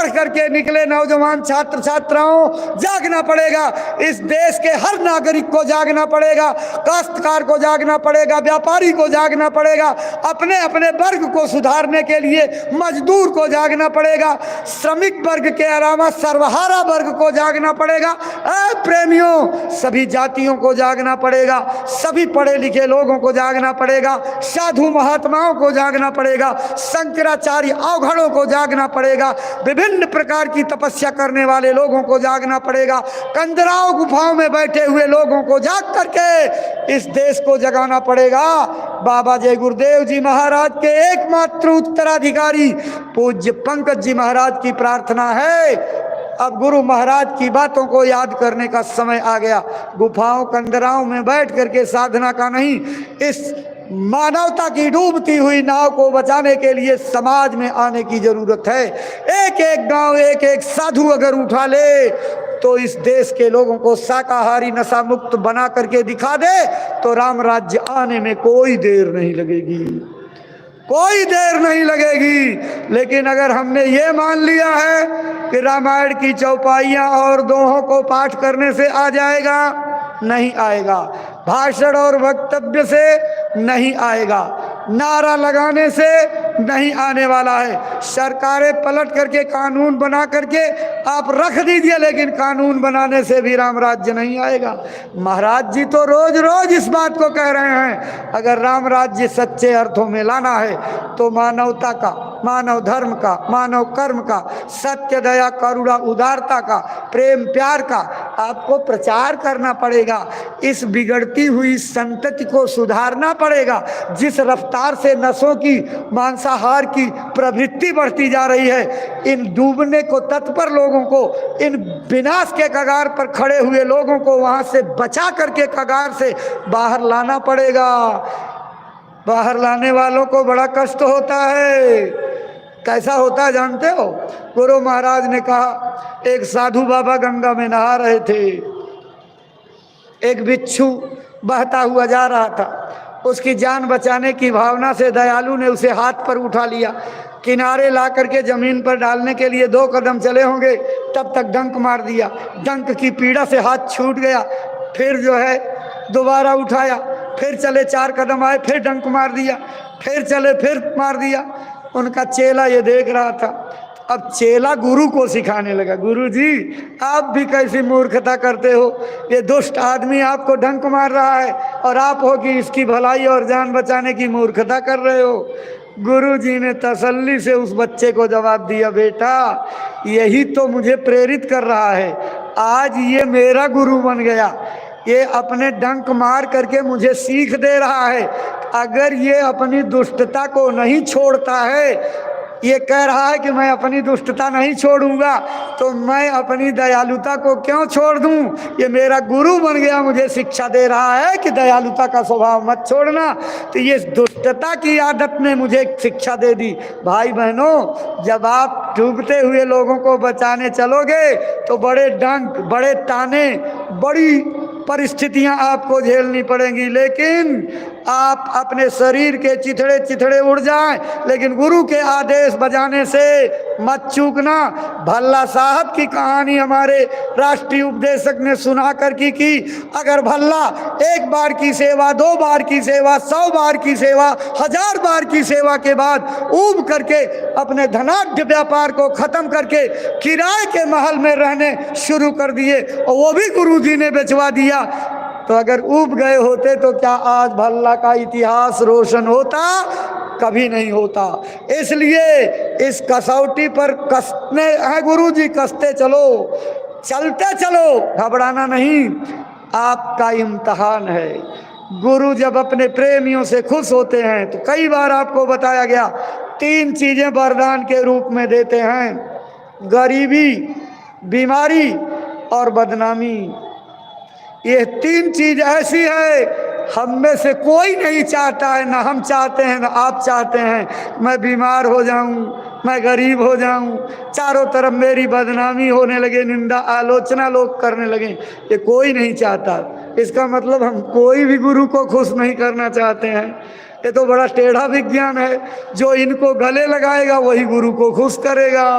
पढ़ करके निकले नौजवान छात्र छात्राओं, जागना पड़ेगा। इस देश के हर नागरिक को जागना पड़ेगा, काश्तकार को जागना पड़ेगा, व्यापारी को जागना पड़ेगा, अपने अपने वर्ग को सुधारने के लिए मजदूर को जागना पड़ेगा, श्रमिक वर्ग के अलावा सर्वहारा वर्ग को जागना पड़ेगा। प्रेमियों, सभी जातियों को जागना पड़ेगा, सभी पढ़े लिखे लोगों को जागना पड़ेगा, साधु महात्माओं को जागना पड़ेगा, शंकराचार्य अवघड़ों को जागना पड़ेगा, विभिन्न प्रकार की तपस्या करने वाले लोगों को जागना पड़ेगा, कंदराव गुफाओं में बैठे हुए लोगों को जाग करके इस देश को जगाना पड़ेगा। बाबा जय गुरुदेव जी महाराज के एकमात्र उत्तराधिकारी पूज्य पंकज जी महाराज की प्रार्थना है, अब गुरु महाराज की बातों को याद करने का समय आ गया। गुफाओं कंदराओं में बैठ करके साधना का नहीं, इस मानवता की डूबती हुई नाव को बचाने के लिए समाज में आने की जरूरत है। एक एक गांव, एक एक साधु अगर उठा ले तो इस देश के लोगों को शाकाहारी नशा मुक्त बना करके दिखा दे तो राम राज्य आने में कोई देर नहीं लगेगी, कोई देर नहीं लगेगी। लेकिन अगर हमने ये मान लिया है कि रामायण की चौपाइयाँ और दोहों को पाठ करने से आ जाएगा, नहीं आएगा। भाषण और वक्तव्य से नहीं आएगा, नारा लगाने से नहीं आने वाला है। सरकारें पलट करके कानून बना करके आप रख दीजिए, लेकिन कानून बनाने से भी राम राज्य नहीं आएगा। महाराज जी तो रोज रोज इस बात को कह रहे हैं, अगर राम राज्य सच्चे अर्थों में लाना है तो मानवता का, मानव धर्म का, मानव कर्म का, सत्य दया करुणा उदारता का, प्रेम प्यार का आपको प्रचार करना पड़ेगा। इस बिगड़ती हुई संतति को सुधारना पड़ेगा। जिस रफ्तार से नशों की, मांसाहार की प्रवृत्ति बढ़ती जा रही है, इन डूबने को तत्पर लोगों को, इन विनाश के कगार पर खड़े हुए लोगों को वहां से बचा करके कगार से बाहर लाना पड़ेगा। बाहर लाने वालों को बड़ा कष्ट होता है। कैसा होता है जानते हो? गुरु महाराज ने कहा, एक साधु बाबा गंगा में नहा रहे थे, एक बिच्छू बहता हुआ जा रहा था, उसकी जान बचाने की भावना से दयालु ने उसे हाथ पर उठा लिया, किनारे ला करके जमीन पर डालने के लिए 2 कदम चले होंगे, तब तक डंक मार दिया। डंक की पीड़ा से हाथ छूट गया, फिर जो है दोबारा उठाया, फिर चले 4 कदम आए, फिर डंक मार दिया, फिर चले, फिर मार दिया। उनका चेला ये देख रहा था। अब चेला गुरु को सिखाने लगा, गुरु जी आप भी कैसी मूर्खता करते हो, ये दुष्ट आदमी आपको डंक मार रहा है और आप हो कि इसकी भलाई और जान बचाने की मूर्खता कर रहे हो। गुरु जी ने तसल्ली से उस बच्चे को जवाब दिया, बेटा यही तो मुझे प्रेरित कर रहा है, आज ये मेरा गुरु बन गया, ये अपने डंक मार करके मुझे सीख दे रहा है। अगर ये अपनी दुष्टता को नहीं छोड़ता है, ये कह रहा है कि मैं अपनी दुष्टता नहीं छोड़ूंगा, तो मैं अपनी दयालुता को क्यों छोड़ दूं? ये मेरा गुरु बन गया, मुझे शिक्षा दे रहा है कि दयालुता का स्वभाव मत छोड़ना। तो ये दुष्टता की आदत ने मुझे शिक्षा दे दी। भाई बहनों, जब आप डूबते हुए लोगों को बचाने चलोगे तो बड़े डंक, बड़े ताने, बड़ी परिस्थितियां आपको झेलनी पड़ेंगी, लेकिन आप अपने शरीर के चिथड़े चिथड़े उड़ जाएं, लेकिन गुरु के आदेश बजाने से मत चूकना। भल्ला साहब की कहानी हमारे राष्ट्रीय उपदेशक ने सुना कर की अगर भल्ला 1 बार की सेवा, 2 बार की सेवा, 100 बार की सेवा, 1000 बार की सेवा के बाद ऊब करके अपने धनाढ्य व्यापार को खत्म करके किराए के महल में रहने शुरू कर दिए और वो भी गुरु जी ने बेचवा दिया, तो अगर ऊब गए होते तो क्या आज भल्ला का इतिहास रोशन होता? कभी नहीं होता। इसलिए इस कसौटी पर कसने हैं गुरु जी, कसते चलो, चलते चलो, घबराना नहीं, आपका इम्तिहान है। गुरु जब अपने प्रेमियों से खुश होते हैं तो कई बार आपको बताया गया 3 चीजें वरदान के रूप में देते हैं, गरीबी, बीमारी और बदनामी। ये 3 चीज ऐसी है हम में से कोई नहीं चाहता है, ना हम चाहते हैं ना आप चाहते हैं। मैं बीमार हो जाऊं, मैं गरीब हो जाऊं, चारों तरफ मेरी बदनामी होने लगे, निंदा आलोचना लोग करने लगे, ये कोई नहीं चाहता। इसका मतलब हम कोई भी गुरु को खुश नहीं करना चाहते हैं। ये तो बड़ा टेढ़ा विज्ञान है, जो इनको गले लगाएगा वही गुरु को खुश करेगा।